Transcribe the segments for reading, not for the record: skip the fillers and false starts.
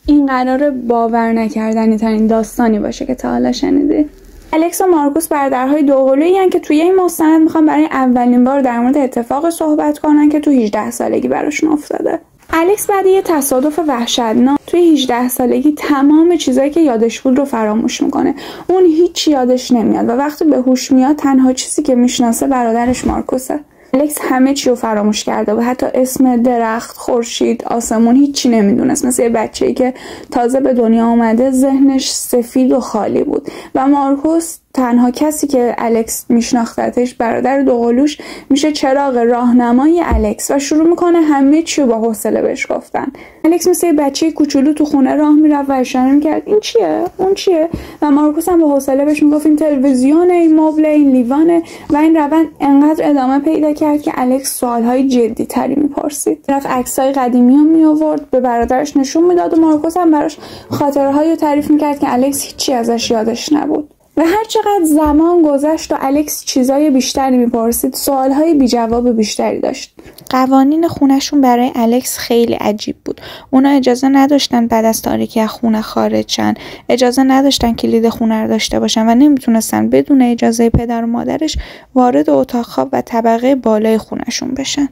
این قراره باور نکردنی ترین داستانی باشه که تا حالا شنیدی. الکس و مارکوس برادرهای دوقلویی ان که توی این مستند میخوان برای اولین بار در مورد اتفاق صحبت کنن که تو 18 سالگی براشون افتاده. الکس بعد یه تصادف وحشتناک توی 18 سالگی تمام چیزایی که یادش بود رو فراموش میکنه. اون هیچ یادش نمیاد و وقتی به هوش میاد تنها چیزی که میشناسه برادرش مارکوسه. الکس همه چی رو فراموش کرده و حتی اسم درخت، خورشید، آسمون هیچی نمیدونست. مثل یه بچه‌ای که تازه به دنیا اومده ذهنش سفید و خالی بود. و مارکوس تنها کسی که الکس میشناختتش، برادر دوقلوش، میشه چراغ راهنمای الکس و شروع میکنه همه چی رو با حوصله بهش گفتن. الکس مثل یه بچه کوچولو تو خونه راه میرفت و اشاره میکرد این چیه؟ اون چیه؟ و مارکوس هم با حوصله بهش میگفت این تلویزیونه، این مبله، این لیوانه. و این روند انقدر ادامه پیدا کرد که الکس سوالهای جدی تری میپرسید. رفت عکسای قدیمی رو میآورد به برادرش نشون میداد و مارکوس هم براش خاطرهایی رو تعریف میکرد که الکس هیچی ازش یادش نبود. و هر چقدر زمان گذشت و الکس چیزای بیشتری میپرسید، سوالهای بی جواب بیشتری داشت. قوانین خونهشون برای الکس خیلی عجیب بود. اونا اجازه نداشتن بعد از تاریکی از خونه خارج شن، اجازه نداشتن کلید خونه رو داشته باشن و نمیتونستن بدون اجازه پدر و مادرش وارد اتاق خواب و طبقه بالای خونهشون بشن.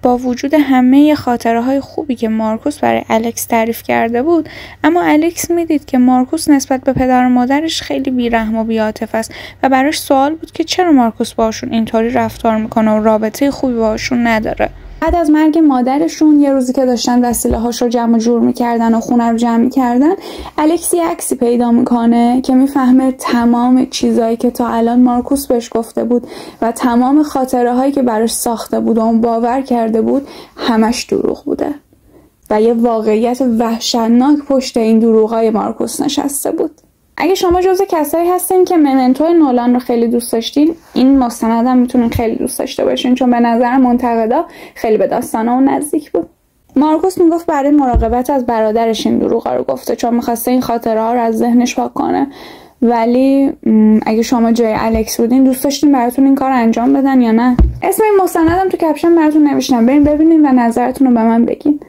با وجود همه خاطره‌های خوبی که مارکوس برای الکس تعریف کرده بود، اما الکس میدید که مارکوس نسبت به پدر و مادرش خیلی بی‌رحم و بی‌عاطفه است و براش سوال بود که چرا مارکوس باهاشون اینطوری رفتار میکنه و رابطه خوبی باهاشون نداره. بعد از مرگ مادرشون یه روزی که داشتن وسیله‌هاش رو جمع جور می‌کردن و خونه رو جمع می‌کردن، الکس یه عکسی پیدا می‌کنه که می‌فهمه تمام چیزایی که تا الان مارکوس بهش گفته بود و تمام خاطره‌هایی که براش ساخته بود و اون باور کرده بود همش دروغ بوده و یه واقعیت وحشتناک پشت این دروغای مارکوس نشسته بود. اگه شما جزو کسایی هستین که ممنتو نولان رو خیلی دوست داشتین، این مستند هم میتونین خیلی دوست داشته باشین، چون به نظر منتقدا خیلی به داستانا اون نزدیک بود. مارکوس میگفت برای مراقبت از برادرش این دروغا رو گفته، چون میخواسته این خاطره ها رو از ذهنش پاک کنه. ولی اگه شما جای الکس بودین دوست داشتین براتون این کار انجام بدن یا نه؟ اسم این مستندم تو کپشن براتون نوشتم، بریم ببینین و نظرتون رو به من بگین.